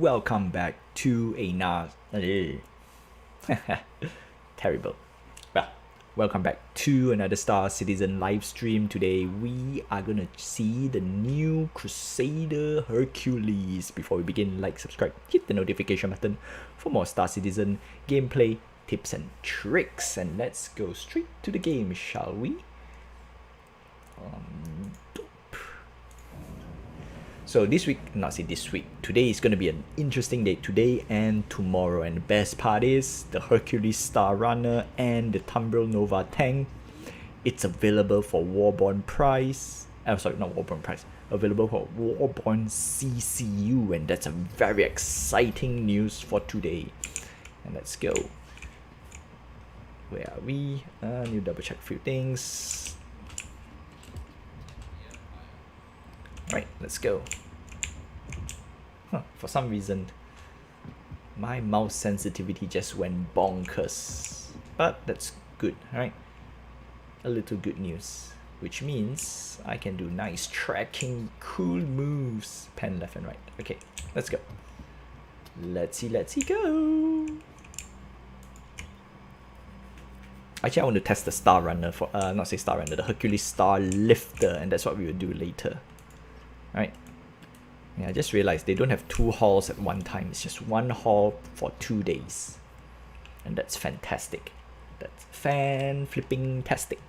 welcome back to another terrible. Well, welcome back to another Star Citizen live stream. Today we are gonna see the new Crusader Hercules. Before we begin, like, subscribe, hit the notification button for more Star Citizen gameplay, tips and tricks. And let's go straight to the game, shall we? So this week, today is going to be an interesting day, today and tomorrow. And the best part is the Hercules Star Runner and the Tumbril Nova tank. It's available for Warborn price. Not Warborn price. Available for Warborn CCU, and that's a very exciting news for today. And let's go. Where are we? Need to double check a few things. Alright, let's go. For some reason, my mouse sensitivity just went bonkers. But that's good, right? A little good news. Which means I can do nice tracking, cool moves. Pen left and right. Okay, let's go. Let's see, go! Actually, I want to test the Star Runner for, the Hercules Star Lifter, and that's what we will do later. Right? Yeah, I just realized they don't have two halls at one time. It's just one hall for 2 days. And that's fantastic. That's fan-flipping-tastic.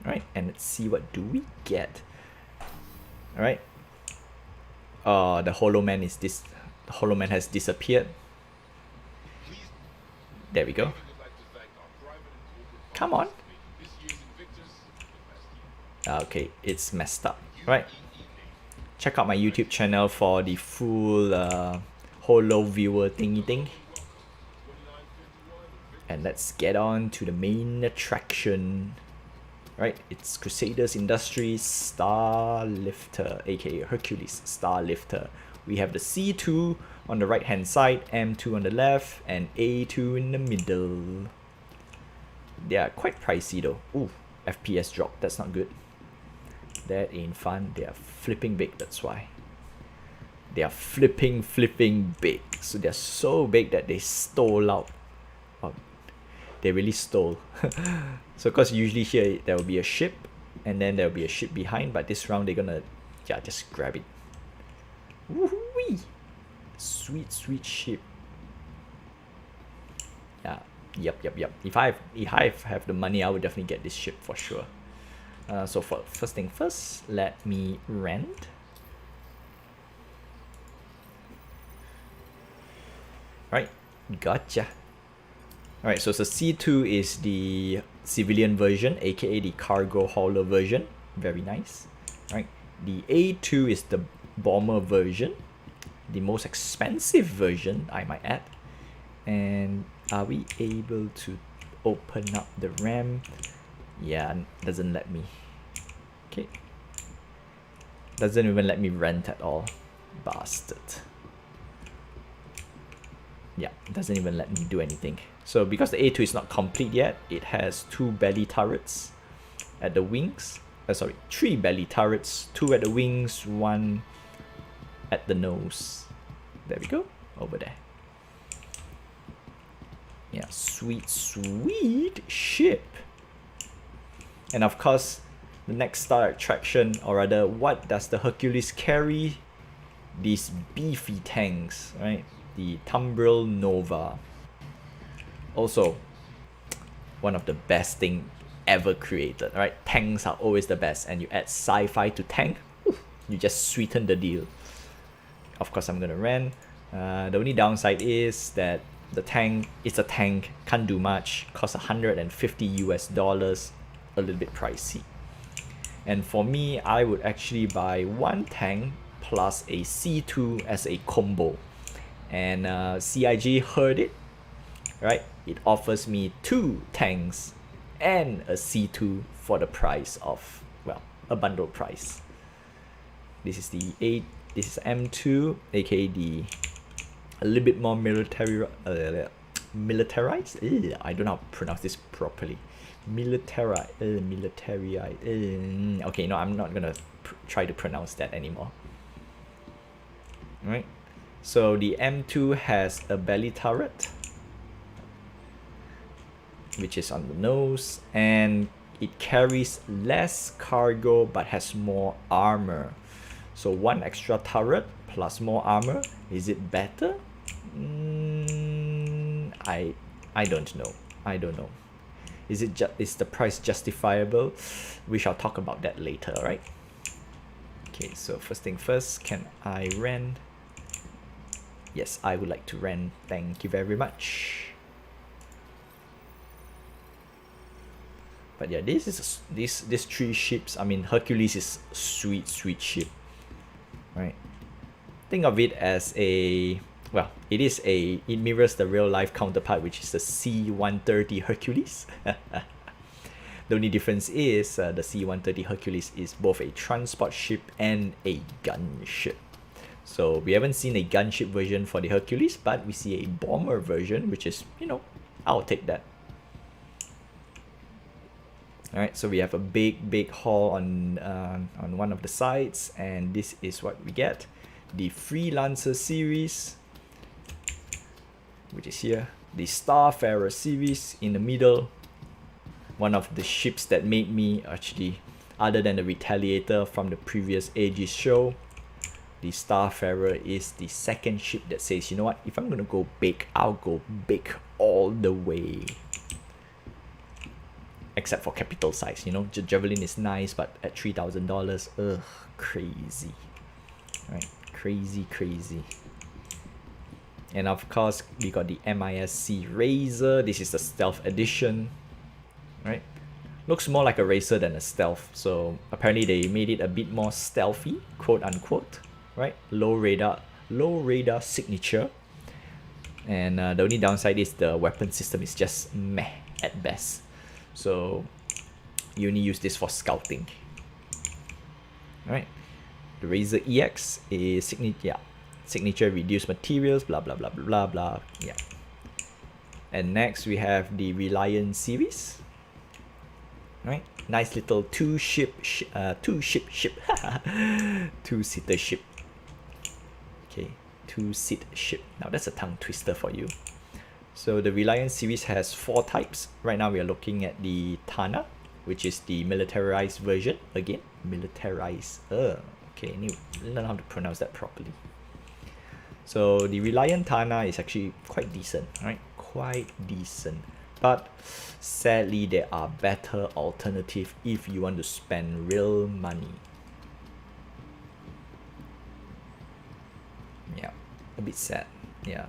Alright, and let's see what do we get. Alright. The Hollow Man is this. The Hollow Man has disappeared. There we go. Come on. Okay, it's messed up. Right. Check out my YouTube channel for the full holo viewer thingy thing. And let's get on to the main attraction. Right, it's Crusader Industries Star Lifter, aka Hercules Star Lifter. We have the C2 on the right hand side, M2 on the left, and A2 in the middle. They are quite pricey though. Ooh, FPS drop, that's not good. That ain't fun. They are flipping big, that's why. They are flipping big. So they're so big that they stole out. Oh, they really stole. So because usually here there will be a ship, and then there will be a ship behind, but this round they're gonna, yeah, just grab it. Woohoo! Sweet ship. Yeah, yep. If I have the money, I would definitely get this ship for sure. So for first thing first, let me rent. Right, gotcha. Alright, so C2 is the civilian version, aka the cargo hauler version. Very nice. Right, the A2 is the bomber version, the most expensive version, I might add. And are we able to open up the RAM? Yeah, doesn't let me. Okay. Doesn't even let me rent at all. Bastard. Yeah, doesn't even let me do anything. So because the A2 is not complete yet, it has 2 belly turrets at the wings. 3 belly turrets, 2 at the wings, 1 at the nose. There we go, over there. Yeah, sweet ship. And of course, the next star attraction, or rather, what does the Hercules carry? These beefy tanks, right? The Tumbril Nova. Also, one of the best thing ever created, right? Tanks are always the best, and you add sci-fi to tank, you just sweeten the deal. Of course, I'm gonna rent. The only downside is that the tank, it's a tank, can't do much, costs $150 US, a little bit pricey. And for me, I would actually buy 1 tank plus a C2 as a combo. And CIG heard it, right? It offers me 2 tanks and a C2 for the price of, well, a bundle price. This is the this is M2, aka the a little bit more militarized. I don't know how to pronounce this properly. Militarized. Okay, no, I'm not gonna try to pronounce that anymore. right? So the M2 has a belly turret, which is on the nose, and it carries less cargo but has more armor. So one extra turret plus more armor, is it better? I don't know. I don't know. Is the price justifiable? We shall talk about that later, right? Okay, so first thing first, can I rent? Yes, I would like to rent. Thank you very much. But yeah, these three ships. I mean, Hercules is sweet ship, right? Think of it as a, well, it mirrors the real life counterpart, which is the C-130 Hercules. The only difference is the C-130 Hercules is both a transport ship and a gunship. So we haven't seen a gunship version for the Hercules, but we see a bomber version, which is, you know, I'll take that. Alright, so we have a big hull on one of the sides, and this is what we get. The Freelancer series, which is here. The Starfarer series in the middle. One of the ships that made me, actually, other than the Retaliator from the previous Aegis show, the Starfarer is the second ship that says, you know what, if I'm gonna go big, I'll go big all the way. Except for capital size, you know, Javelin is nice, but at $3,000, ugh, crazy. Right, crazy. And of course, we got the MISC Razor. This is the stealth edition, right? Looks more like a racer than a stealth. So apparently they made it a bit more stealthy, quote unquote, right? Low radar signature. And the only downside is the weapon system is just meh at best. So you only use this for scouting. Alright. The Razor EX is signature reduced materials, blah blah blah blah blah. Yeah. And next we have the Reliant series. Right? Nice little two-seater ship. Okay, two-seat ship. Now that's a tongue twister for you. So the Reliant series has 4 types. Right now we are looking at the Tana, which is the militarized version. Again, militarized. Okay, I need to learn how to pronounce that properly. So the Reliant Tana is actually quite decent, right? Quite decent. But sadly, there are better alternatives if you want to spend real money. Yeah, a bit sad. Yeah,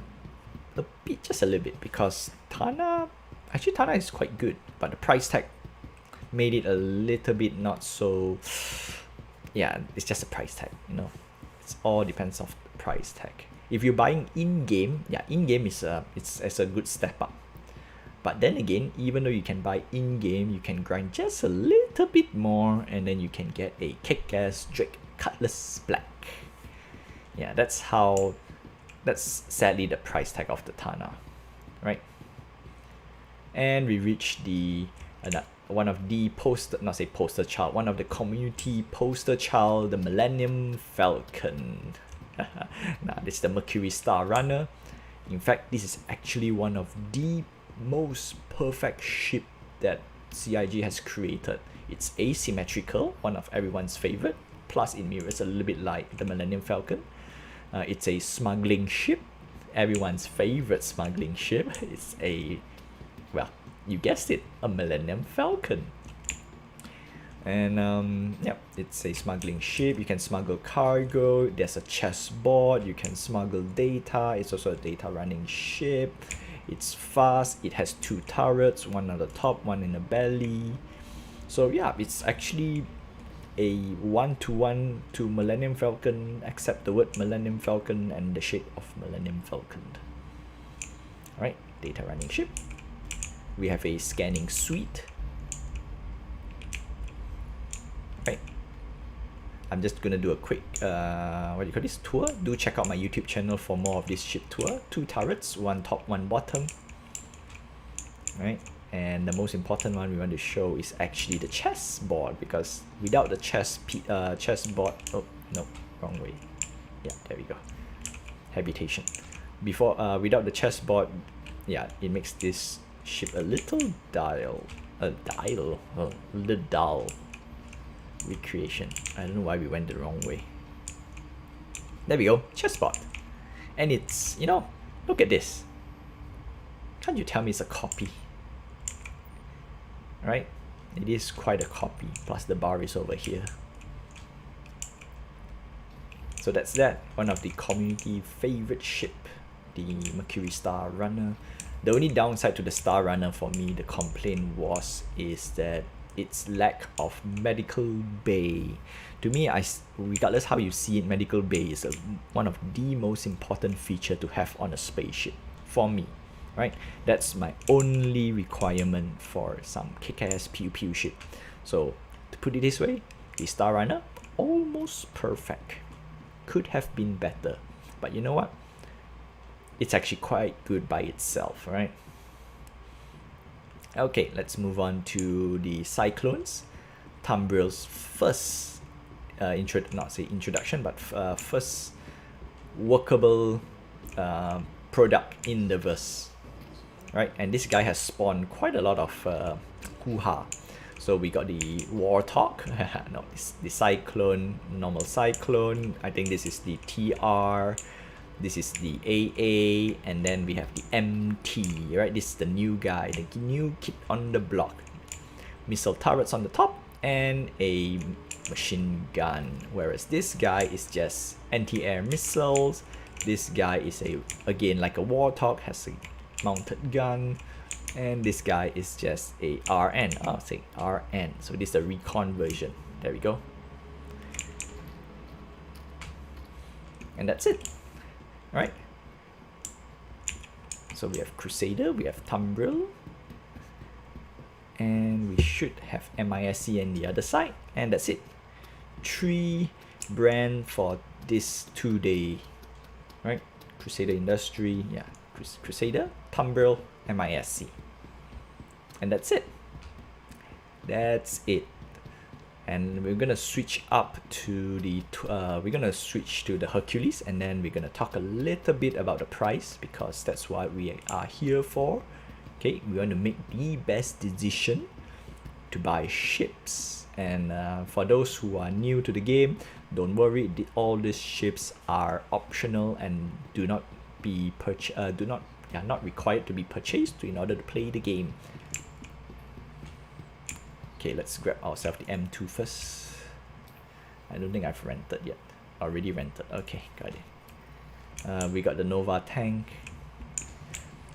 just a little bit, because Tana is quite good, but the price tag made it a little bit not so. Yeah, it's just a price tag, you know. It all depends on the price tag. If you're buying in-game, yeah, in-game is it's a good step up. But then again, even though you can buy in-game, you can grind just a little bit more, and then you can get a kick-ass Drake Cutlass Black. Yeah, that's sadly the price tag of the Tana, right? And we reached the one of the one of the community poster child, the Millennium Falcon. Nah, this is the Mercury Star Runner. In fact, this is actually one of the most perfect ship that CIG has created. It's asymmetrical, one of everyone's favorite, plus it mirrors a little bit like the Millennium Falcon. It's a smuggling ship, everyone's favorite smuggling ship. It's a, well, you guessed it, a Millennium Falcon. And yeah, it's a smuggling ship. You can smuggle cargo. There's a chessboard. You can smuggle data. It's also a data running ship. It's fast. It has 2 turrets, one on the top, one in the belly. So yeah, it's actually a one-to-one to Millennium Falcon, except the word Millennium Falcon and the shape of Millennium Falcon. Alright, data running ship. We have a scanning suite. Right. I'm just gonna do a quick tour. Do check out my YouTube channel for more of this ship tour. 2 turrets, 1 top, 1 bottom. Right. And the most important one we want to show is actually the chessboard, because without the chessboard, oh no, wrong way. Yeah, there we go. habitation. Before without the chessboard, yeah, it makes this ship a little dull. Recreation. I don't know why we went the wrong way. There we go, chessboard. And it's, you know, look at this. Can't you tell me it's a copy? Right? It is quite a copy, plus the bar is over here. So that's that, one of the community favorite ship, the Mercury Star Runner. The only downside to the Star Runner for me, the complaint was, is that its lack of medical bay. To me, regardless how you see it, medical bay is one of the most important feature to have on a spaceship for me, right? That's my only requirement for some kick-ass pew-pew ship. So to put it this way, the Star Runner, almost perfect. Could have been better, but you know what? It's actually quite good by itself, right? Okay, let's move on to the Cyclones, Tumbrel's first introduction, but first workable product in the verse, right? And this guy has spawned quite a lot of hoo-ha. So we got the Warthog, no, the Cyclone, normal Cyclone. I think this is the TR. This is the AA, and then we have the MT, right? This is the new guy, the new kid on the block. Missile turrets on the top and a machine gun, whereas this guy is just anti-air missiles. This guy is again like a Warthog, has a mounted gun. And this guy is just a RN. I'll say RN. So this is the recon version. There we go. And that's it. Alright. So we have Crusader, we have Tumbrel. And we should have MISC on the other side. And that's it. 3 brand for this 2-day. Right? Crusader Industry. Yeah. Crusader, Tumbrel, MISC. And that's it. That's it. And we're gonna switch up to the Hercules, and then we're gonna talk a little bit about the price, because that's what we are here for. Okay, we want to make the best decision to buy ships. And for those who are new to the game, don't worry, all these ships are optional and not required to be purchased in order to play the game. Okay, let's grab ourselves the M2 first. I don't think I've rented yet. Already rented. Okay, got it. We got the Nova tank.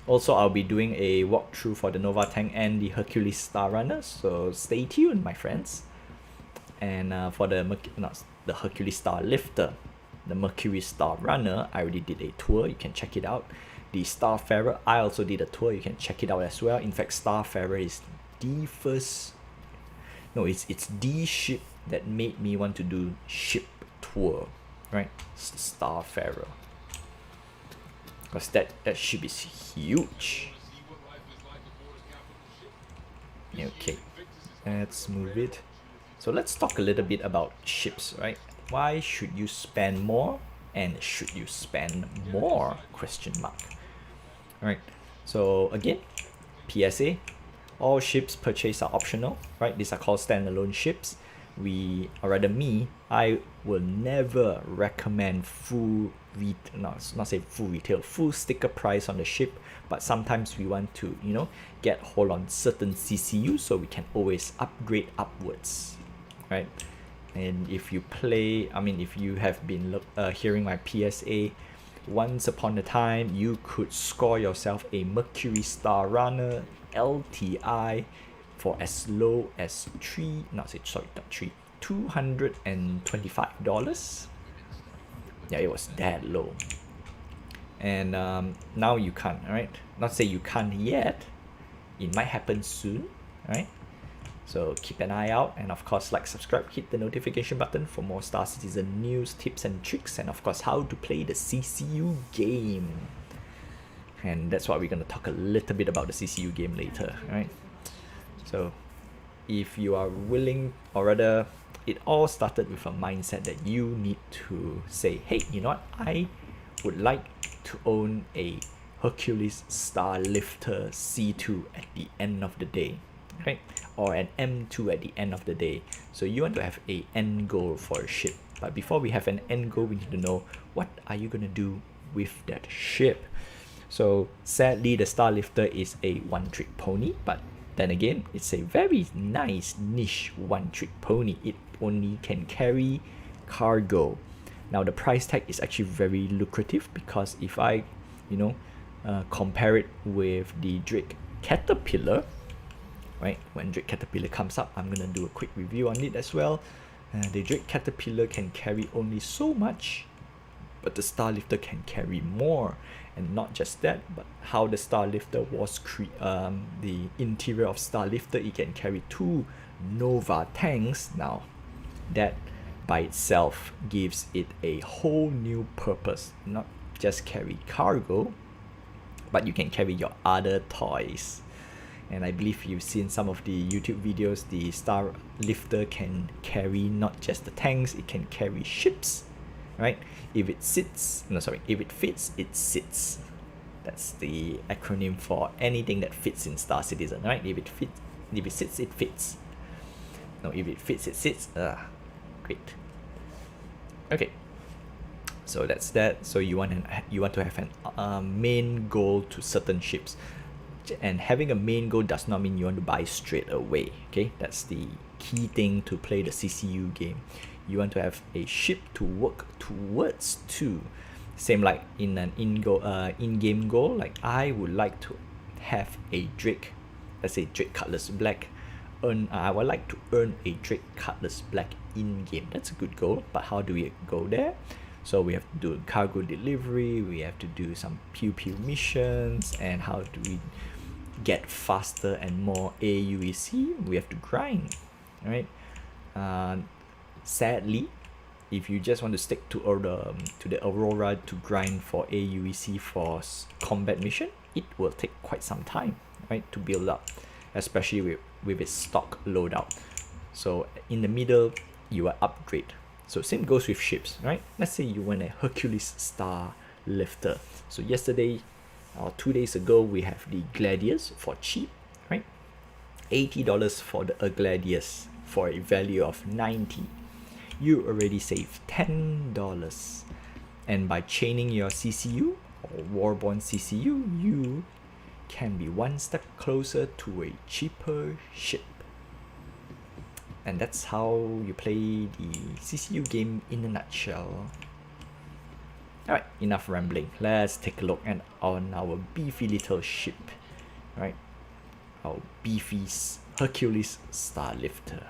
Also, I'll be doing a walkthrough for the Nova tank and the Hercules Star Runner, so stay tuned, my friends. And for the Hercules Star Lifter, the Mercury Star Runner, I already did a tour. You can check it out. The Starfarer, I also did a tour. You can check it out as well. In fact, Starfarer is the first. No, it's the ship that made me want to do ship tour, right? It's the Starfarer, because that ship is huge. Okay, let's move it. So let's talk a little bit about ships, right? Why should you spend more, and should you spend more? Question mark. All right. So again, PSA. All ships purchased are optional, right? These are called standalone ships. I will never recommend full sticker price on the ship, but sometimes we want to, get hold on certain CCU, so we can always upgrade upwards, right? And if you if you have been hearing my PSA, once upon a time, you could score yourself a Mercury Star Runner LTI for as low as $225. Yeah, it was that low. And now you can't, right? Not say you can't yet. It might happen soon, right? So keep an eye out, and of course, like, subscribe, hit the notification button for more Star Citizen news, tips and tricks, and of course how to play the CCU game. And that's what we're going to talk a little bit about the CCU game later, right? So if you are willing, or rather, it all started with a mindset that you need to say, hey, you know what, I would like to own a Hercules Star Lifter C2 at the end of the day, right? Or an M2 at the end of the day. So you want to have a end goal for a ship. But before we have an end goal, we need to know what are you gonna do with that ship. So sadly, the Star Lifter is a one-trick pony, but then again, it's a very nice niche one-trick pony. It only can carry cargo. Now the price tag is actually very lucrative, because if I, compare it with the Drake Caterpillar, right? When Drake Caterpillar comes up, I'm gonna do a quick review on it as well. The Drake Caterpillar can carry only so much, but the Star Lifter can carry more. And not just that, but how the Star Lifter was the interior of Star Lifter, it can carry 2 Nova tanks. Now that by itself gives it a whole new purpose. Not just carry cargo, but you can carry your other toys. And I believe you've seen some of the YouTube videos. The Star Lifter can carry not just the tanks, it can carry ships, right? If it fits, it sits. That's the acronym for anything that fits in Star Citizen, right? If it sits, it fits. No, if it fits, it sits. Great. Okay. So that's that. So you want to have an main goal to certain ships. And having a main goal does not mean you want to buy straight away. Okay, that's the key thing to play the CCU game. You want to have a ship to work towards too. Same like in an in-game goal. Like I would like to have a Drake, let's say Drake Cutlass Black. I would like to earn a Drake Cutlass Black in-game. That's a good goal. But how do we go there? So we have to do cargo delivery. We have to do some pew missions. And how do we get faster and more AUEC? We have to grind, right? Sadly, if you just want to stick to the Aurora to grind for AUEC for combat mission, it will take quite some time, right, to build up, especially with its stock loadout. So in the middle, you will upgrade. So same goes with ships, right? Let's say you want a Hercules Star Lifter. So yesterday or 2 days ago, we have the Gladius for cheap, right? $80 for the Gladius for a value of 90. You already saved $10. And by chaining your CCU or Warborn CCU, you can be one step closer to a cheaper ship. And that's how you play the CCU game in a nutshell. Alright, enough rambling. Let's take a look on our beefy little ship. Right, our beefy Hercules Star Lifter.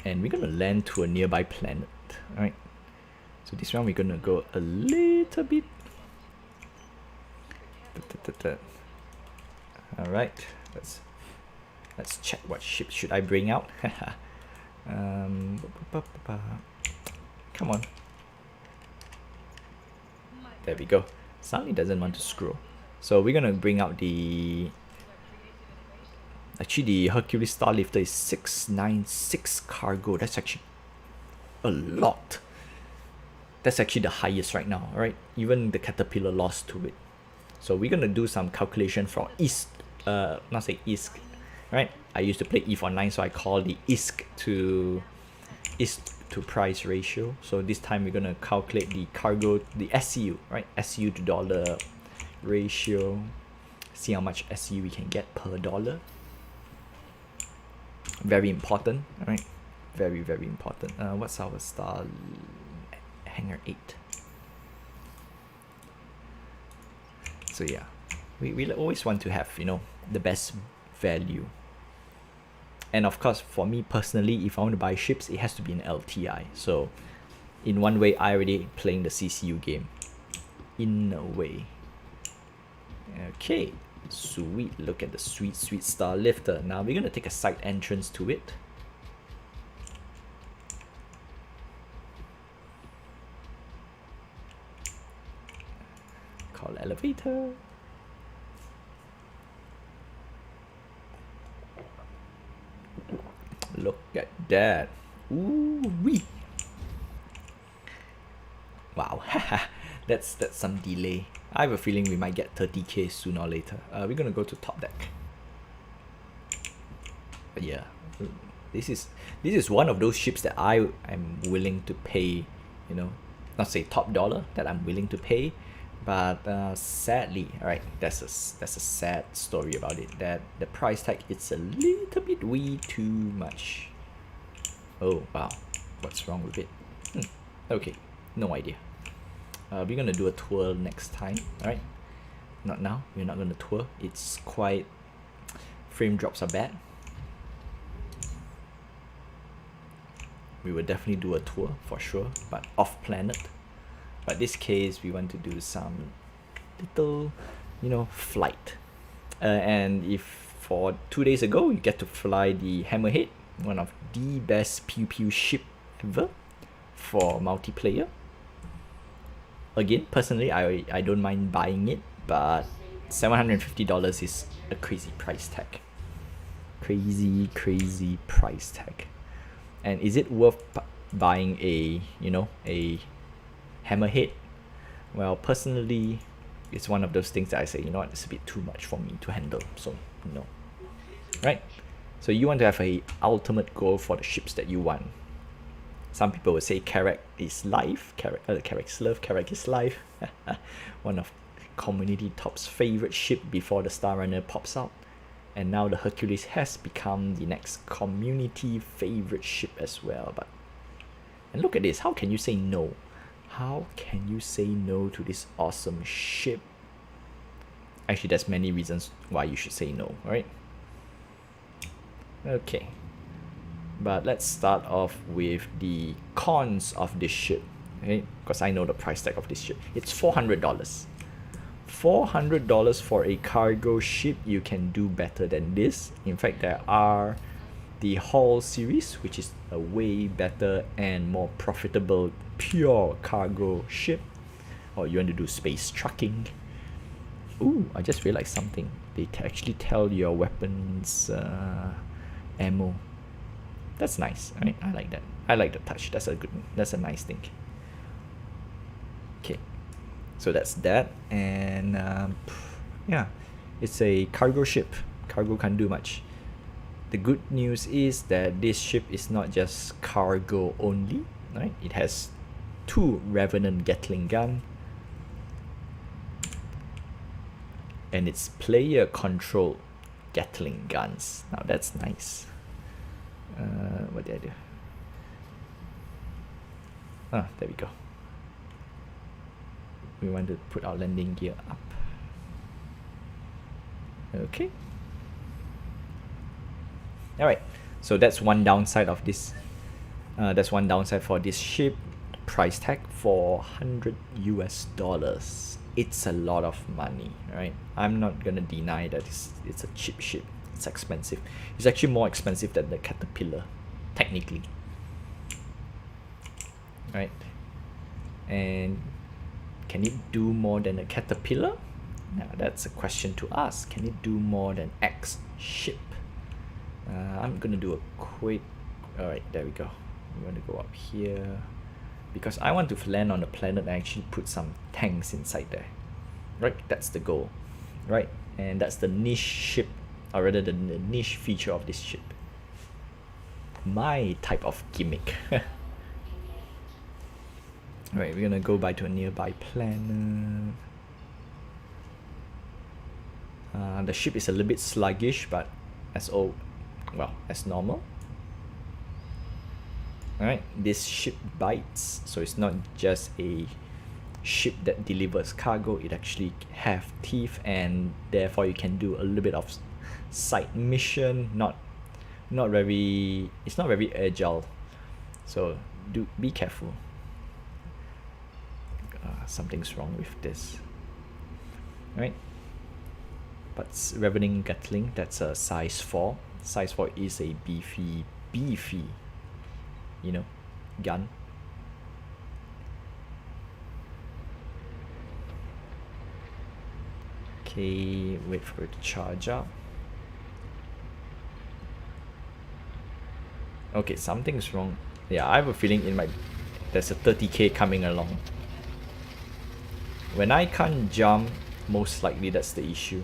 And we're gonna land to a nearby planet. Alright, so this one we're gonna go a little bit. Alright, let's check what ship should I bring out. Come on. There we go. Suddenly doesn't want to scroll. So we're gonna bring out the Hercules Star Lifter is 696 cargo. That's actually a lot. That's actually the highest right now, right? Even the Caterpillar lost to it. So we're gonna do some calculation for ISK, right? I used to play E for 9, so I call the ISK to price ratio. So this time we're gonna calculate the cargo, the SCU, right? SCU to dollar ratio. See how much SCU we can get per dollar. Very important, right? Very, very important. What's our star hangar 8? So yeah, we always want to have, the best value. And of course, for me personally, if I want to buy ships, it has to be an LTI. So in one way, I already playing the CCU game. In a way. Okay, sweet. Look at the sweet, sweet Star Lifter. Now we're gonna take a side entrance to it. Call elevator. Look at that. Ooh wee. Wow, that's some delay. I have a feeling we might get 30k sooner or later. We're gonna go to top deck. But yeah, this is one of those ships that I am willing to pay, you know, not say top dollar that I'm willing to pay, but sadly, all right, that's a sad story about it, that the price tag it's a little bit way too much. Oh wow, what's wrong with it? Okay, no idea. We're gonna do a tour next time, all right? Not now. We're not gonna tour. It's quite, frame drops are bad. We will definitely do a tour for sure, but off planet. But this case, we want to do some little, you know, flight. And if for 2 days ago, you get to fly the Hammerhead, one of the best pew pew ship ever for multiplayer. Again, personally, I don't mind buying it, but $750 is a crazy price tag. Crazy price tag. And is it worth buying a, you know, a Hammerhead? Well, personally, it's one of those things that I say, you know what, it's a bit too much for me to handle, so no. Right? So you want to have a ultimate goal for the ships that you want. Some people would say Carrack is life, Carrack's love, Carrack is life. One of community top's favorite ship before the Star Runner pops out. And now the Hercules has become the next community favorite ship as well. But and look at this, how can you say no? How can you say no to this awesome ship? Actually, there's many reasons why you should say no, right? Okay. But let's start off with the cons of this ship, okay? Because I know the price tag of this ship. It's $400. $400 for a cargo ship. You can do better than this. In fact, there are the Hall series, which is a way better and more profitable pure cargo ship. Or you want to do space trucking. Ooh, I just realized something. They actually tell your weapons ammo. That's nice, right? I like that. I like the touch. That's a nice thing. Okay, so that's that. And yeah, it's a cargo ship. Cargo can't do much. The good news is that this ship is not just cargo only, right? It has 2 Revenant Gatling gun, and it's player control Gatling guns. Now that's nice. What did I do? Ah, there we go. We want to put our landing gear up. Okay. Alright, so that's one downside of this. That's one downside for this ship. Price tag $400 US. It's a lot of money, right? I'm not gonna deny that it's a cheap ship. It's expensive. It's actually more expensive than the Caterpillar, technically. Right? And can it do more than a Caterpillar? Now that's a question to ask. Can it do more than X ship? I'm gonna do a quick. Alright, there we go. We want to go up here because I want to land on the planet and actually put some tanks inside there. Right? That's the goal. Right? And that's the niche ship, or rather the niche feature of this ship. My type of gimmick. Alright, we're gonna go by to a nearby planet. The ship is a little bit sluggish, but as normal. Alright, this ship bites, so it's not just a ship that delivers cargo, it actually have teeth, and therefore you can do a little bit of side mission. It's not very agile, so be careful. Something's wrong with this. Alright, but Revenant Gatling, that's a size 4. Size 4 is a beefy, you know, gun. Okay, wait for it to charge up. Okay, something's wrong. Yeah, I have a feeling there's a 30k coming along. When I can't jump, most likely that's the issue.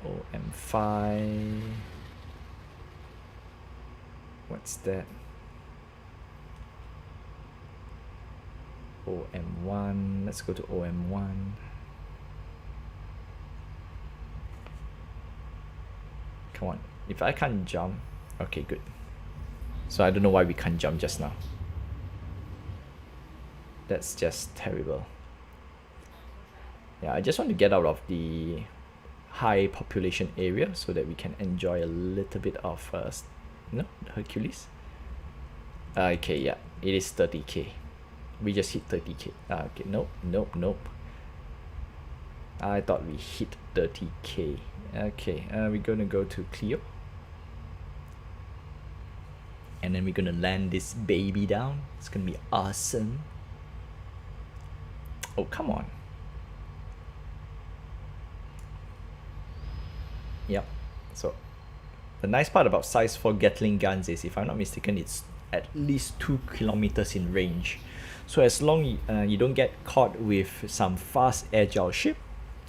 OM5. What's that? OM1. Let's go to OM1. Come on. If I can't jump. Okay, good. So I don't know why we can't jump just now. That's just terrible. Yeah, I just want to get out of the high population area so that we can enjoy a little bit of the Hercules. Okay, yeah, it is 30k. We just hit 30k. Okay, nope. I thought we hit 30k. Okay, we're gonna go to Clio. And then we're gonna land this baby down. It's gonna be awesome. Oh, come on. Yep. So the nice part about size 4 Gatling guns is, if I'm not mistaken, it's at least 2 kilometers in range. So as long you don't get caught with some fast agile ship,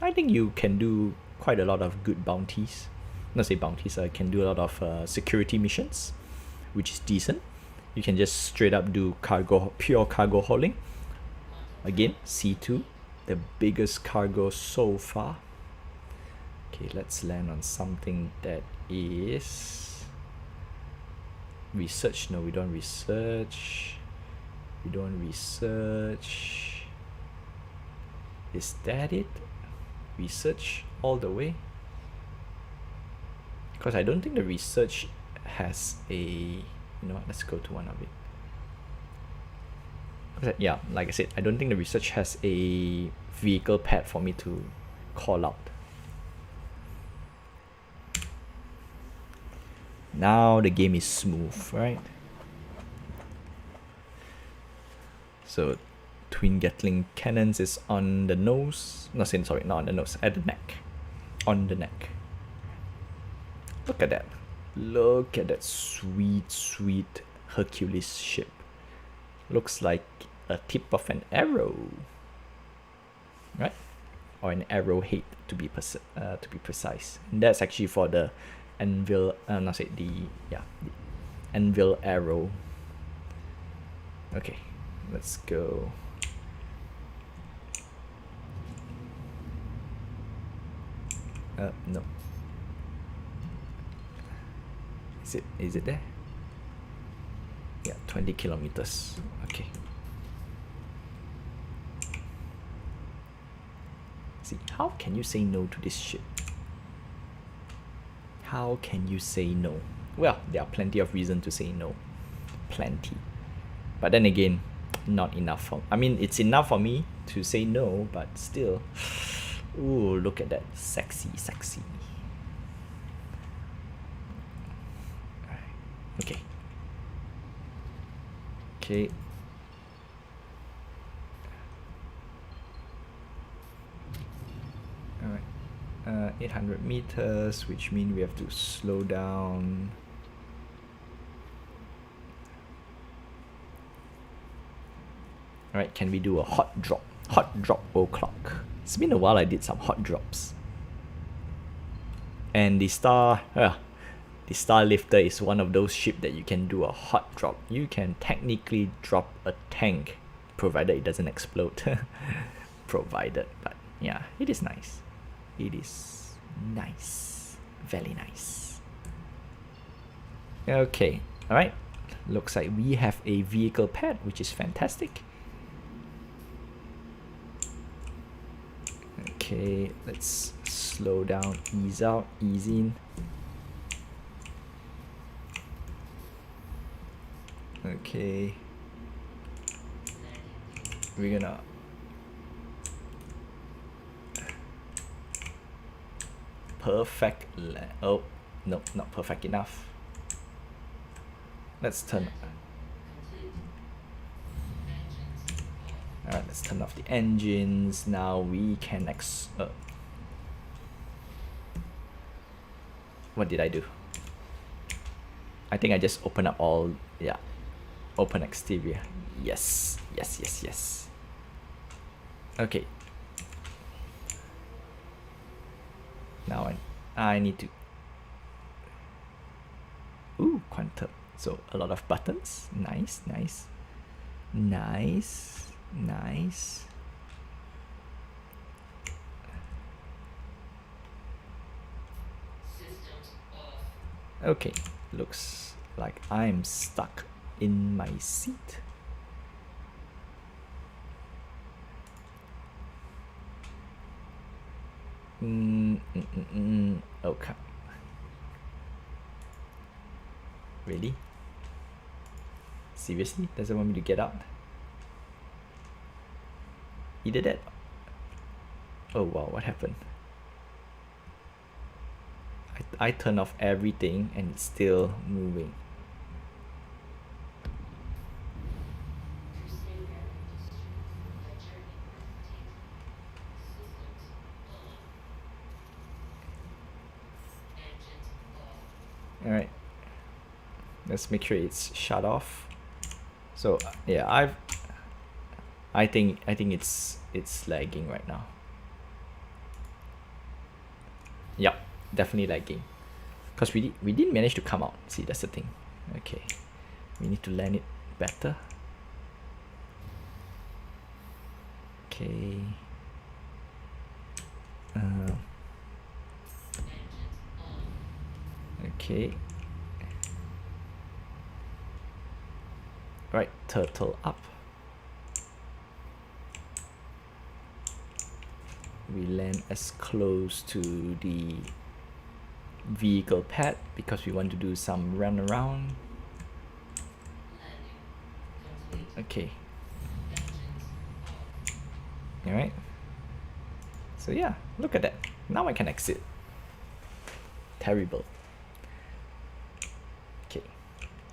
I think you can do quite a lot of good bounties. Not say bounties, I can do a lot of security missions, which is decent. You can just straight up do pure cargo hauling. Again, C2, the biggest cargo so far. Okay, let's land on something that is research. No, we don't research. We don't research. Is that it? Research all the way? Because I don't think the research has a... You know what, let's go to one of it. Yeah, like I said, I don't think the research has a vehicle pad for me to call out. Now the game is smooth, right? So twin Gatling cannons is on the nose. No, sorry, not on the nose, at the neck. On the neck. Look at that. Look at that sweet Hercules ship. Looks like a tip of an arrow, right? Or an arrowhead to be precise. And that's actually for the anvil. The anvil arrow. Okay, let's go. No. Is it there? Yeah, 20 kilometers. Okay. See, how can you say no to this shit? How can you say no? Well, there are plenty of reasons to say no. Plenty. But then again, not enough for... I mean, it's enough for me to say no, but still... Ooh, look at that. Sexy. Okay. Alright. 800 meters, which means we have to slow down. Alright, can we do a hot drop? Hot drop o'clock. It's been a while I did some hot drops. And the Star Lifter is one of those ships that you can do a hot drop. You can technically drop a tank, provided it doesn't explode. Provided, but yeah, it is nice. It is nice. Very nice. Okay, alright. Looks like we have a vehicle pad, which is fantastic. Okay, let's slow down, ease out, ease in. Okay, we're gonna oh no, not perfect enough. Let's turn. Alright, let's turn off the engines. Now we can what did I do? I think I just open up all, yeah. Open exterior. Yes. Okay. Now I need to. Ooh, quantum. So a lot of buttons. Nice, nice, nice, nice. Okay, looks like I'm stuck in my seat. Okay. Really? Seriously? Doesn't want me to get out? He did it? Oh wow, what happened? I turned off everything and it's still moving. Alright. Let's make sure it's shut off. So yeah, I think it's lagging right now. Yep, definitely lagging. Because we didn't manage to come out. See, that's the thing. Okay. We need to land it better. Okay. Okay. Right, turtle up. We land as close to the vehicle pad because we want to do some run around. Okay. Alright. So yeah, look at that. Now I can exit. Terrible. Okay.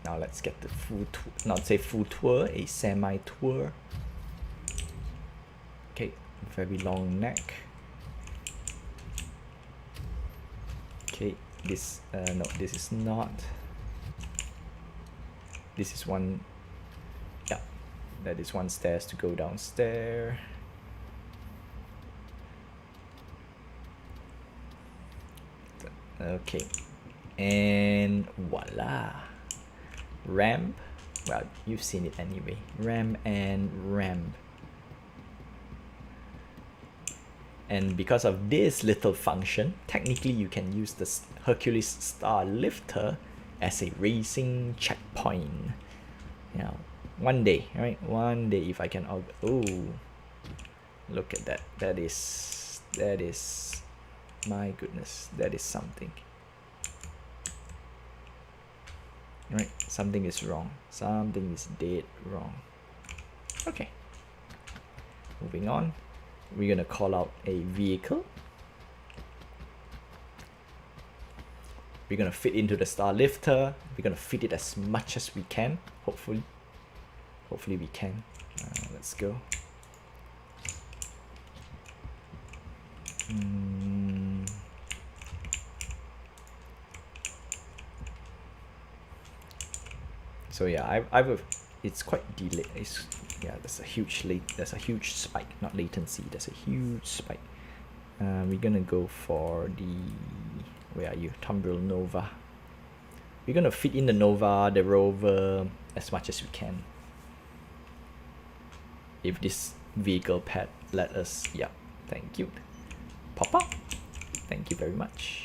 Now let's get the full tour, not say full tour, a semi-tour. Okay, very long neck. Okay, this, no, this is not. This is one, yeah, that is one stairs to go downstairs. Okay, and voila. Ramp, well, you've seen it anyway. Ramp and ramp. And because of this little function, technically you can use the Hercules Star Lifter as a racing checkpoint. You know, one day, right? One day if I can, oh, look at that. That is, my goodness, that is something. Right, something is wrong. Something is dead wrong. Okay. Moving on. We're gonna call out a vehicle. We're gonna fit into the Star Lifter. We're gonna fit it as much as we can. Hopefully. Hopefully we can. Let's go. So yeah, it's quite delayed. Yeah, there's a huge spike, not latency. There's a huge spike. We're gonna go for the, where are you? Tumbril Nova. We're gonna fit in the Nova, the rover, as much as we can. If this vehicle pad let us, yeah, thank you. Pop up. Thank you very much.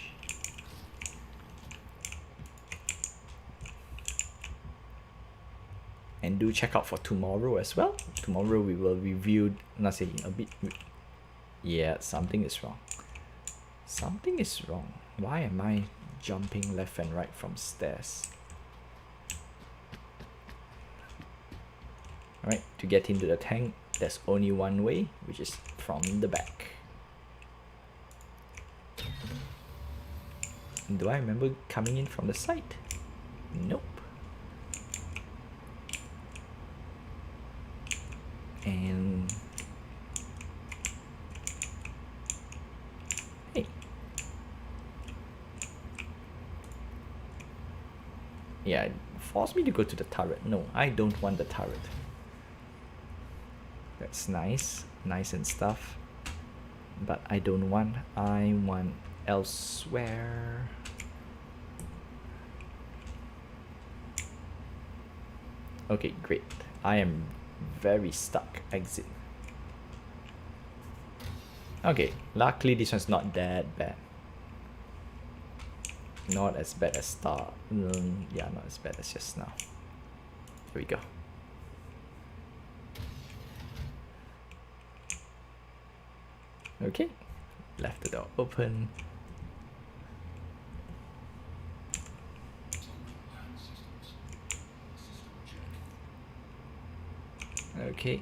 And do check out for tomorrow as well. Tomorrow we will review, not say a bit. Yeah, something is wrong. Something is wrong. Why am I jumping left and right from stairs? Alright, to get into the tank, there's only one way, which is from the back. Do I remember coming in from the side? Nope. And hey, yeah, force me to go to the turret. No, I don't want the turret. That's nice. Nice and stuff. But I don't want. I want elsewhere. Okay, great. I am very stuck. Exit. Okay, luckily this one's not that bad. Not as bad as start. Yeah, not as bad as just now. Here we go. Okay, left the door open. Okay.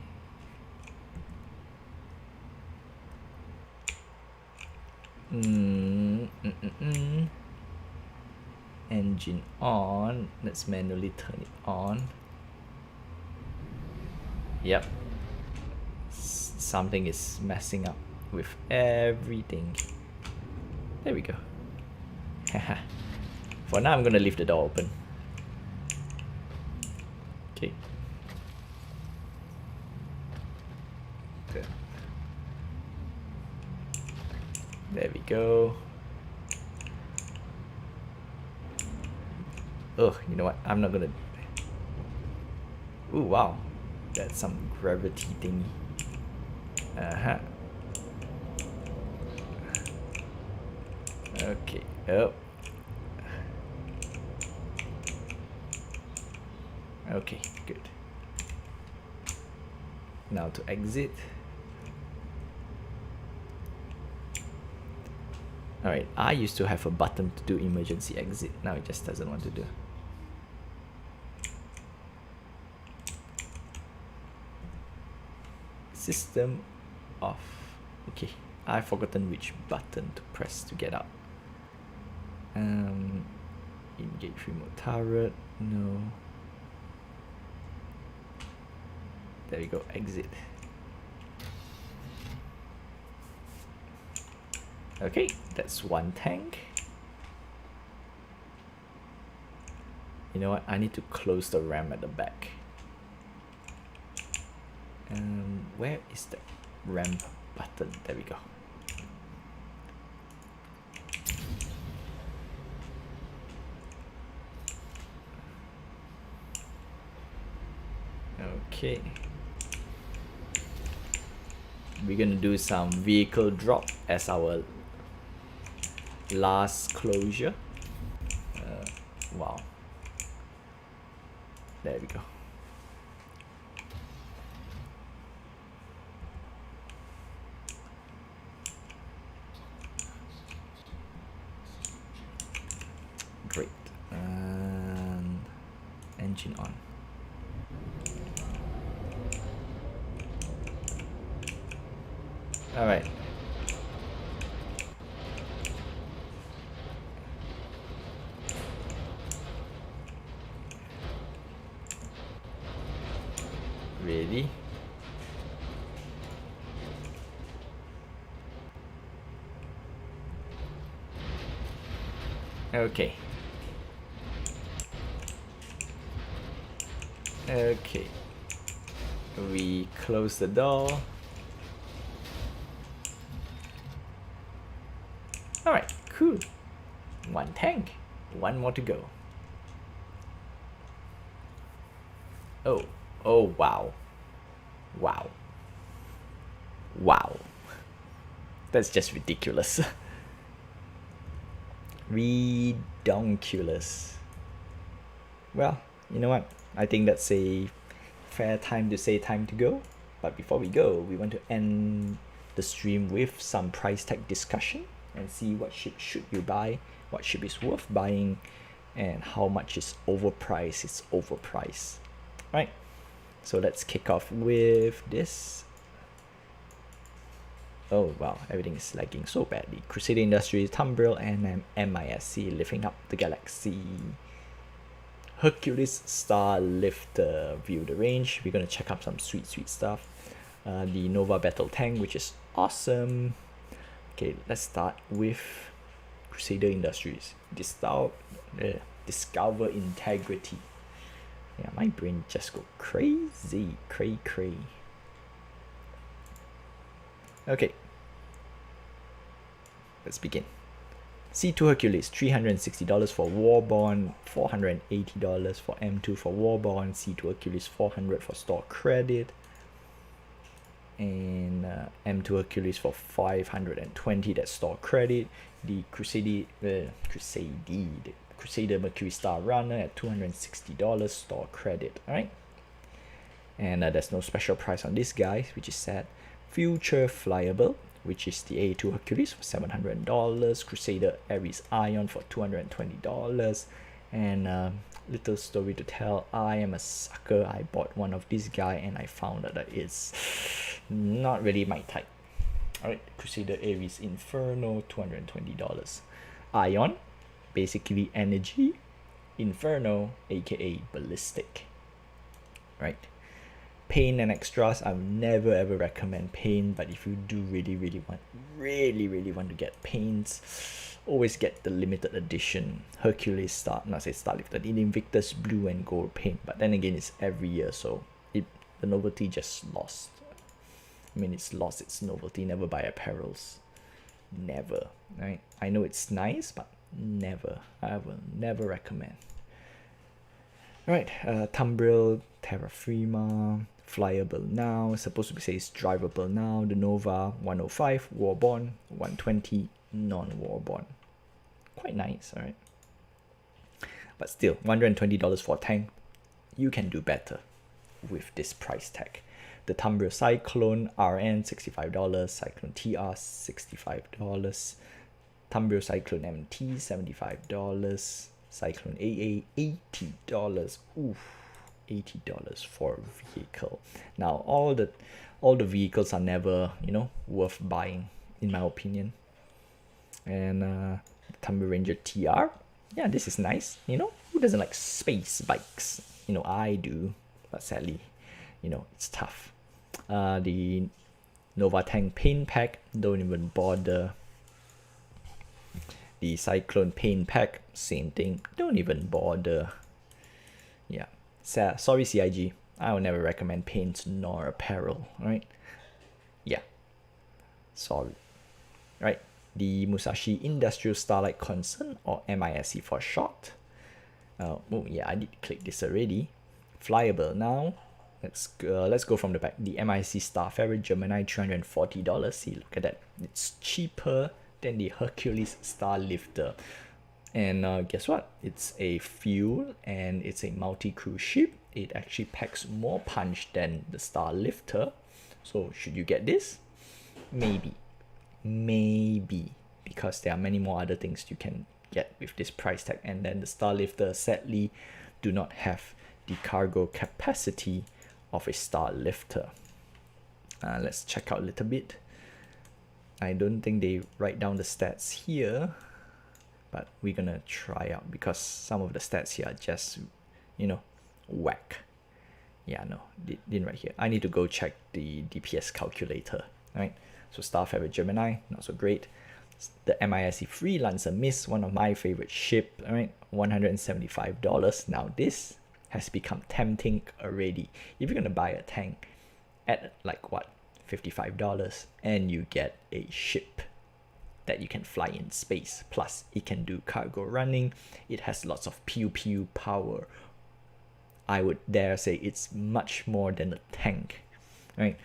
Engine on. Let's manually turn it on. Yep. Something is messing up with everything. There we go. For now, I'm gonna leave the door open. Okay. Good. There we go. Ugh, you know what? I'm not gonna. Ooh, wow. That's some gravity thingy. Uh-huh. Okay. Oh. Okay, good. Now to exit. Alright, I used to have a button to do emergency exit. Now it just doesn't want to do. System off. Okay, I've forgotten which button to press to get out. Engage remote turret. No. There we go. Exit. Okay, that's one tank. You know what? I need to close the ramp at the back. Where is the ramp button? There we go. Okay. We're gonna do some vehicle drop as our last closure. Wow. There we go. Great. And engine on. All right. Ready? Okay. Okay. We close the door. Alright, cool. One tank. One more to go. Oh. Oh, wow. Wow. Wow. That's just ridiculous. Redonkulous. Well, you know what? I think that's a fair time to say time to go. But before we go, we want to end the stream with some price tag discussion and see what ship should you buy, what ship is worth buying, and how much is overpriced. It's overpriced. Right? So let's kick off with this. Oh wow, everything is lagging so badly. Crusader Industries, Tumbril, and MISC lifting up the galaxy. Hercules Star Lifter, view the range. We're gonna check out some sweet stuff. The Nova Battle Tank, which is awesome. Okay, let's start with Crusader Industries. Discover integrity. Yeah, my brain just go crazy, cray. Okay, let's begin. C2 Hercules, $360 for War Bond, $480 for M2 for War Bond, C2 Hercules $400 for store credit, and M2 Hercules for $520, that's store credit. The Crusader Mercury Star Runner at $260 store credit. Alright, and there's no special price on this guy, which is sad. Future Flyable, which is the A2 Hercules for $700, Crusader Ares Ion for $220, and little story to tell, I am a sucker. I bought one of this guy and I found out that it's not really my type. Alright, Crusader Ares Inferno, $220. Ion, basically energy. Inferno, aka ballistic. Right. Pain and extras, I would never ever recommend pain, but if you do really want to get pains, always get the limited edition Hercules Starlifter, the Invictus blue and gold paint. But then again, it's every year, so the novelty just lost. I mean, it's lost its novelty. Never buy apparels, never. Right? I know it's nice, but never. I will never recommend. Right, Tumbril, Terra Firma, Flyable now, supposed to be says drivable now. The Nova 105, Warborn 120, non-Warborn. Quite nice, alright. But still, $120 for a tank. You can do better with this price tag. The Tumbril Cyclone RN $65, Cyclone TR $65, Tumbril Cyclone MT $75. Cyclone AA $80. Oof, $80 for a vehicle. Now all the vehicles are never, worth buying in my opinion. And Tumbril Ranger TR, yeah, this is nice. Who doesn't like space bikes? I do, but sadly, it's tough. The Nova Tank Paint Pack, don't even bother. The Cyclone Paint Pack, same thing, don't even bother. Yeah, sorry CIG, I will never recommend paints nor apparel, right? Yeah, sorry. Right, the Musashi Industrial Starlight Concern, or MISC for short. Oh yeah, I did click this already. Flyable now. Let's go from the back. The MISC Starfarer Gemini $340. See, look at that, it's cheaper than the Hercules Starlifter. And guess what? It's a fuel and it's a multi-crew ship. It actually packs more punch than the Starlifter. So should you get this? Maybe, because there are many more other things you can get with this price tag. And then the Starlifter sadly do not have the cargo capacity of a Starlifter. Let's check out a little bit. I don't think they write down the stats here, but we're gonna try out because some of the stats here are just, whack. Yeah, no, didn't write here. I need to go check the DPS calculator. Right, so Starfarer Gemini, not so great. The MISC Freelancer Miss, one of my favorite ship. All right, $175. Now this has become tempting already. If you're gonna buy a tank at like what, $55, and you get a ship that you can fly in space, plus it can do cargo running, it has lots of pew power. I would dare say it's much more than a tank, right?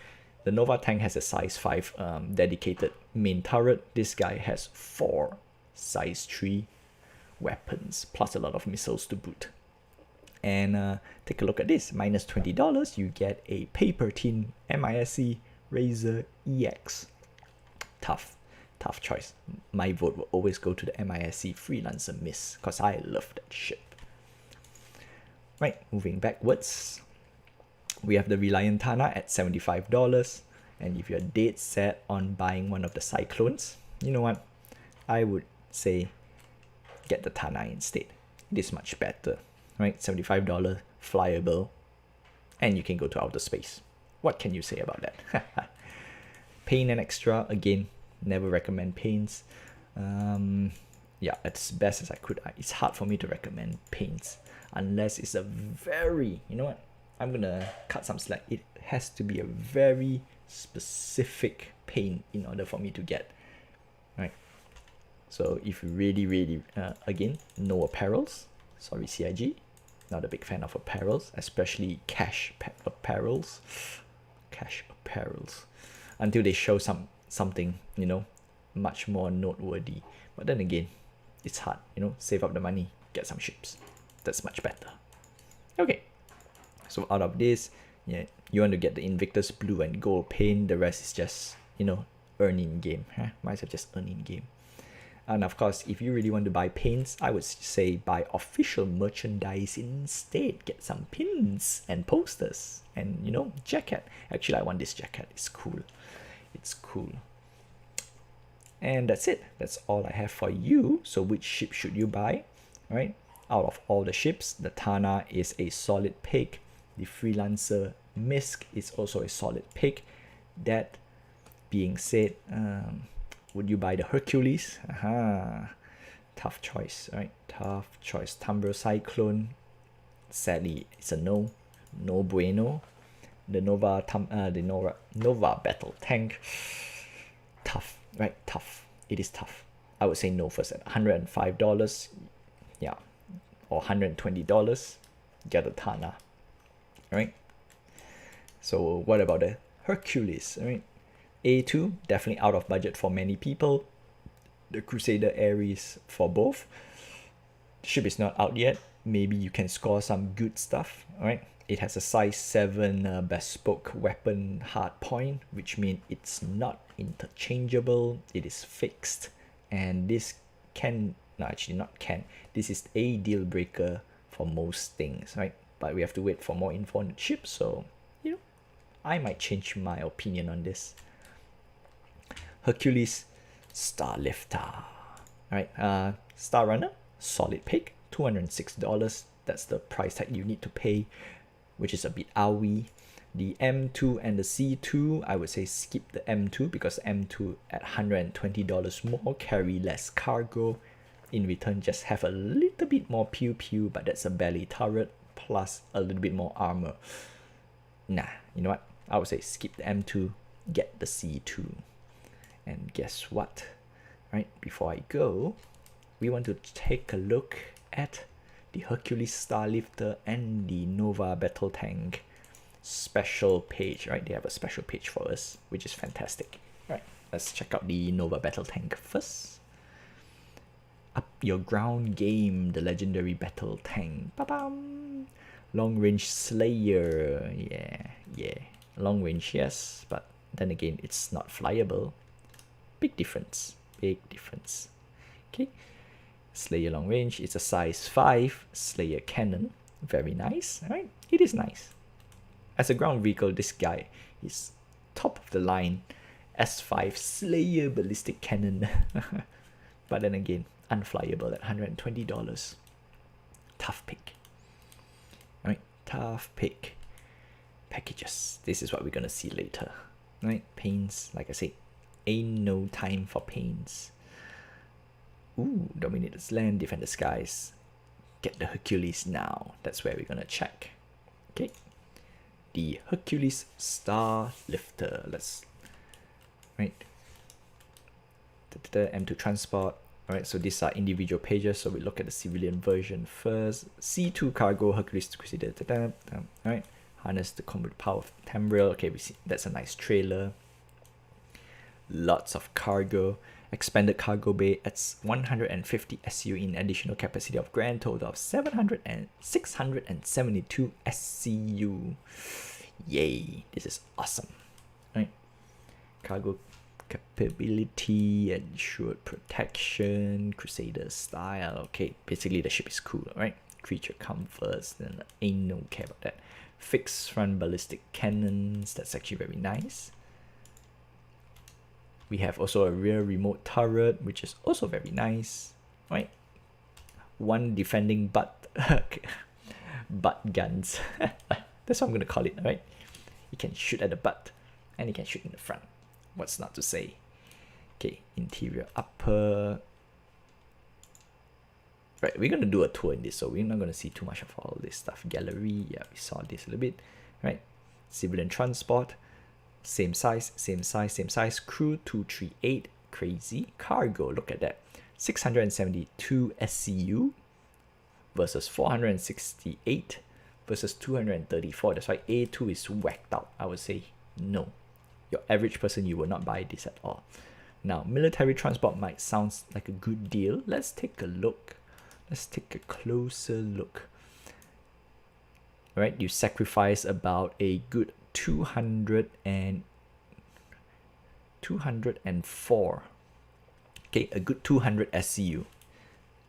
The Nova tank has a size 5 dedicated main turret. This guy has 4 size 3 weapons plus a lot of missiles to boot. And take a look at this, minus $20, you get a paper tin MISC Razor EX. Tough choice. My vote will always go to the MISC Freelancer Miss because I love that ship. Right, moving backwards, we have the Reliant Tana at $75. And if you're dead set on buying one of the Cyclones, you know what? I would say get the Tana instead. It is much better, right? $75, flyable, and you can go to outer space. What can you say about that? Paint and extra, again, never recommend paints. Yeah, as best as I could. It's hard for me to recommend paints unless it's a very, I'm gonna cut some slack. It has to be a very, specific paint in order for me to get, right? So if you really, again, no apparels, sorry CIG, not a big fan of apparels, especially cash apparels, until they show something, you know, much more noteworthy. But then again, it's hard, you know, save up the money, get some ships. That's much better. Okay, so out of this, yeah, you want to get the Invictus blue and gold paint. The rest is just, you know, earn in game. Might as well just earn in game. And of course, if you really want to buy paints, I would say buy official merchandise instead. Get some pins and posters and, you know, jacket. Actually, I want this jacket. It's cool. It's cool. And that's it. That's all I have for you. So which ship should you buy? All right. Out of all the ships, the Tana is a solid pick. The Freelancer Misk is also a solid pick. That being said, would you buy the Hercules? Tough choice, right? Tough choice. Tumbler Cyclone, sadly, it's a no bueno. The Nova Battle Tank, tough, right? Tough. It is tough. I would say no first at $105. Yeah, or $120. Get the Tana, right? So what about the Hercules? All right. A2, definitely out of budget for many people. The Crusader Ares for both. The ship is not out yet. Maybe you can score some good stuff. All right. It has a size 7 bespoke weapon hard point, which means it's not interchangeable. It is fixed. And this this is a deal breaker for most things, right? But we have to wait for more info on the ship. So, you know, I might change my opinion on this. Hercules Starlifter. Alright, Star Runner, solid pick, $206. That's the price tag you need to pay, which is a bit owie. The M2 and the C2, I would say skip the M2 because M2 at $120 more, carry less cargo. In return, just have a little bit more pew pew, but that's a belly turret plus a little bit more armor. Nah, you know what? I would say skip the M2, get the C2. And guess what? Right, before I go, we want to take a look at the Hercules Starlifter and the Nova Battle Tank special page, right? They have a special page for us, which is fantastic. Right, let's check out the Nova Battle Tank first. Up your ground game, the legendary battle tank. Ba-bam! Long range slayer. Yeah. Long range, yes, but then again, it's not flyable. Big difference. Okay, Slayer long range. It's a size 5 Slayer cannon. Very nice. All right, it is nice. As a ground vehicle, this guy is top of the line S5 Slayer ballistic cannon. But then again, unflyable at $120. Tough pick. All right, tough pick. Packages. This is what we're gonna see later. All right, paints. Like I said, ain't no time for paints. Ooh, dominate this land, defend the skies. Get the Hercules now. That's where we're gonna check. Okay, the Hercules Starlifter. Let's M2 transport. Alright, so these are individual pages, so we look at the civilian version first. C2 cargo, Hercules Crusader. Alright, harness the combat power of Tamriel. Okay, we see that's a nice trailer. Lots of cargo. Expanded cargo bay at 150 SU in additional capacity of grand total of 672 SCU. Yay, this is awesome. Right, cargo capability, ensured protection, Crusader style. Okay, basically the ship is cool, right? Creature comforts, then ain't no care about that. Fixed front ballistic cannons, that's actually very nice. We have also a rear remote turret, which is also very nice, right? One defending butt guns. That's what I'm gonna call it, right? You can shoot at the butt, and you can shoot in the front. What's not to say? Okay, interior upper. Right, we're gonna do a tour in this, so we're not gonna see too much of all this stuff. Gallery, yeah, we saw this a little bit, right? Civilian transport. Same size, same size, same size. Crew 238. Crazy. Cargo, look at that. 672 SCU versus 468 versus 234. That's why A2 is whacked out. I would say no. Your average person, you will not buy this at all. Now, military transport might sound like a good deal. Let's take a look. Let's take a closer look. Right, you sacrifice about a good 204. Okay, a good 200 SCU.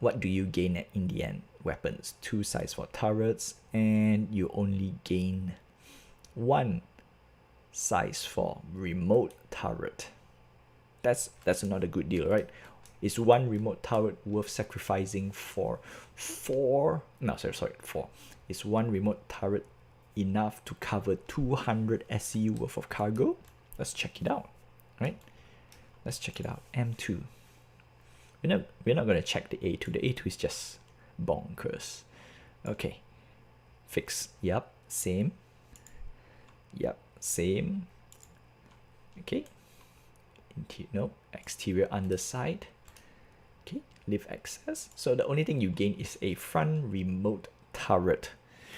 What do you gain in the end? Weapons, 2 size for turrets, and you only gain 1 size for remote turret. That's not a good deal, right? Is 1 remote turret worth sacrificing for 4? No, sorry, 4. Is 1 remote turret enough to cover 200 SCU worth of cargo? Let's check it out, right? Let's check it out. M2. We're not going to check the A2. The A2 is just bonkers. Okay. Fix. Yep. Same. Yep. Same. Okay. No. Exterior underside. Okay. Live access. So the only thing you gain is a front remote turret,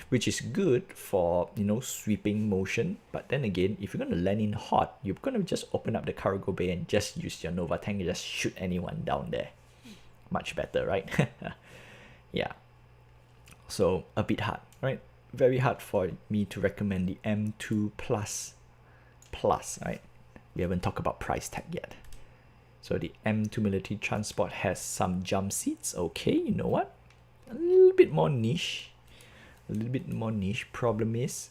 which is good for, you know, sweeping motion. But then again, if you're going to land in hot, you're going to just open up the cargo bay and just use your Nova tank and just shoot anyone down there. Much better, right? Yeah. So a bit hard, right? Very hard for me to recommend the M2 plus, right? We haven't talked about price tag yet. So the M2 military transport has some jump seats. Okay, you know what? A little bit more niche. Problem is,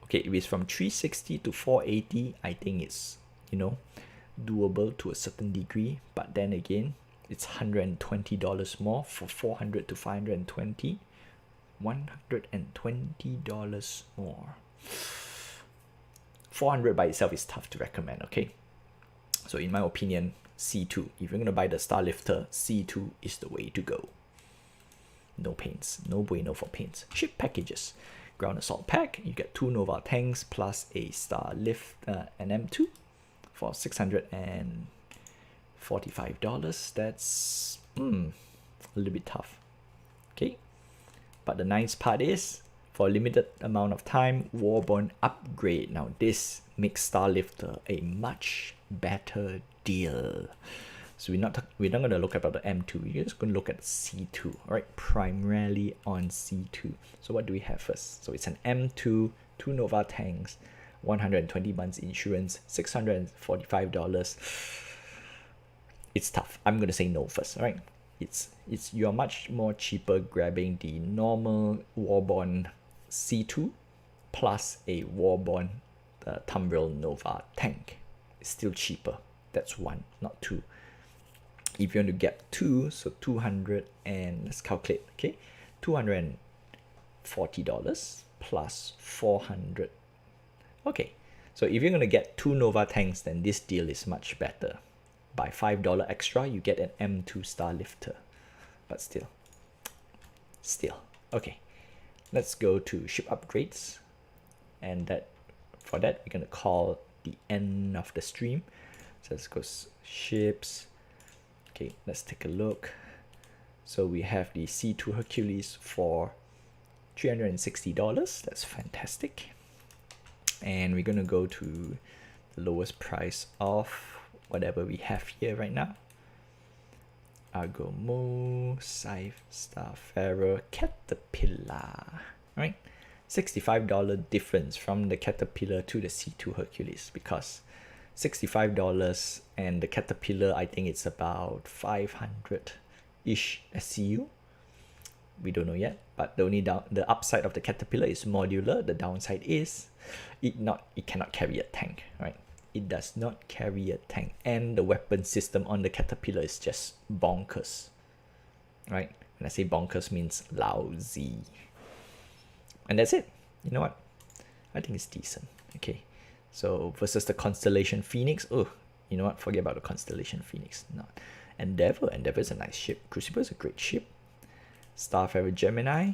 okay, if it's from 360 to 480, I think it's, you know, doable to a certain degree. But then again, it's $120 more for 400 to 520. $120 more. 400 by itself is tough to recommend, okay? So in my opinion, C2. If you're going to buy the Starlifter, C2 is the way to go. No paints. No bueno for paints. Ship packages. Ground assault pack. You get 2 Nova tanks plus a Starlift and M2 for $645. That's a little bit tough. Okay. But the nice part is, for a limited amount of time, Warborn upgrade. Now this makes Starlifter a much better deal. So we're not going to look at the M2. We're just going to look at C2. All right, primarily on C2. So what do we have first? So it's an M2, 2 Nova tanks, 120 months insurance, $645. It's tough. I'm going to say no first. All right, you're much more cheaper grabbing the normal Warborn C2 plus a Warborn Tumbril Nova tank. It's still cheaper. That's 1, not 2. If you want to get 2, so 200 and let's calculate, okay, $240 plus 400. Okay, so if you're going to get 2 Nova tanks, then this deal is much better. By $5 extra, you get an M2 Starlifter. But still. Okay, let's go to ship upgrades. And for that, we're going to call the end of the stream. So let's go ships. Okay, let's take a look. So we have the C2 Hercules for $360. That's fantastic. And we're going to go to the lowest price of whatever we have here right now. Argo Mo, Scythe, Starfarer, Caterpillar. Right? $65 difference from the Caterpillar to the C2 Hercules, because $65 and the Caterpillar, I think it's about 500-ish SCU. We don't know yet, but the upside of the Caterpillar is modular. The downside is it cannot carry a tank, right? It does not carry a tank, and the weapon system on the Caterpillar is just bonkers, right? When I say bonkers, means lousy. And that's it. You know what? I think it's decent. Okay. So versus the Constellation Phoenix, oh, you know what? Forget about the Constellation Phoenix. No, Endeavor is a nice ship. Crucible is a great ship. Starfarer Gemini,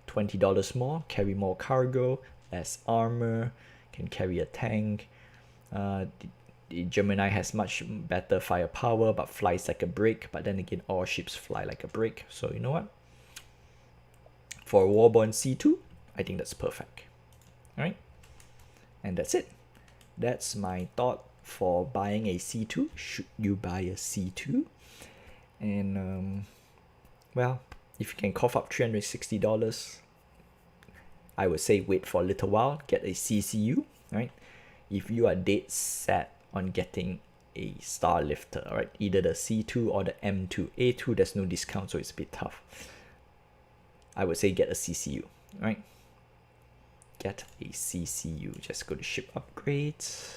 $20 more, carry more cargo, less armor, can carry a tank. The Gemini has much better firepower but flies like a brick. But then again, all ships fly like a brick. So you know what? For a Warborn C2, I think that's perfect. All right, and that's it. That's my thought for buying a C2. Should you buy a C2? And well, if you can cough up $360, I would say wait for a little while, get a CCU, right? If you are dead set on getting a star lifter, right, either the C2 or the M2. A2, there's no discount, so it's a bit tough. I would say get a CCU, right? Get a CCU. Just go to ship upgrades,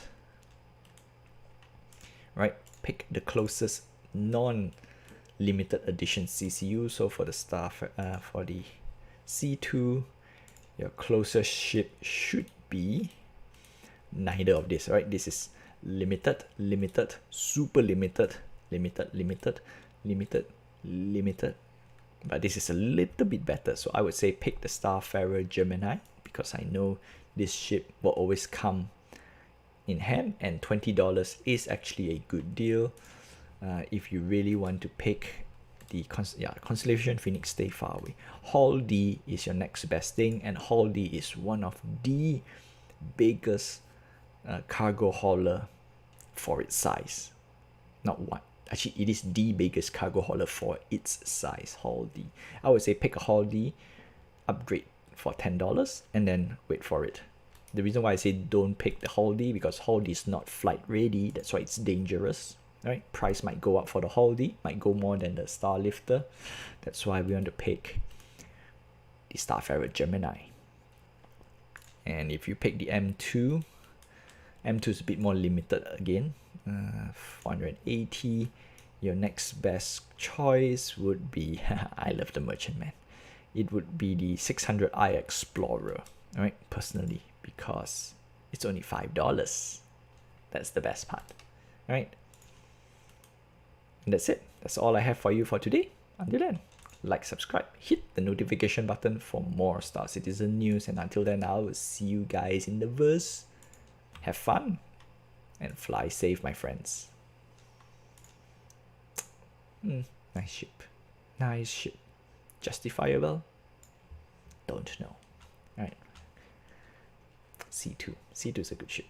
right? Pick the closest non-limited edition CCU. So for the for the C2, your closest ship should be neither of this, right? This is limited, limited, super limited, limited, limited, limited, limited. But this is a little bit better. So I would say pick the Starfarer Gemini, because I know this ship will always come in hand, and $20 is actually a good deal. If you really want to pick the Constellation Phoenix, stay far away. Hull D is your next best thing, and Hull D is one of the biggest cargo hauler for its size. Not one. Actually, it is the biggest cargo hauler for its size, Hull D. I would say pick a Hull D, upgrade for $10, and then wait for it. The reason why I say don't pick the Hull D, because Hull D is not flight ready. That's why it's dangerous. Right? Price might go up for the Hull D, might go more than the Star Lifter. That's why we want to pick the Starfarer Gemini. And if you pick the M2, M2 is a bit more limited again. 480. Your next best choice would be I love the Merchantman. It would be the 600i Explorer, right? Personally, because it's only $5. That's the best part, right? And that's it. That's all I have for you for today. Until then, like, subscribe, hit the notification button for more Star Citizen news. And until then, I will see you guys in the verse. Have fun and fly safe, my friends. Nice ship. Nice ship. Justifiable? Don't know. Alright. C2. C2 is a good ship.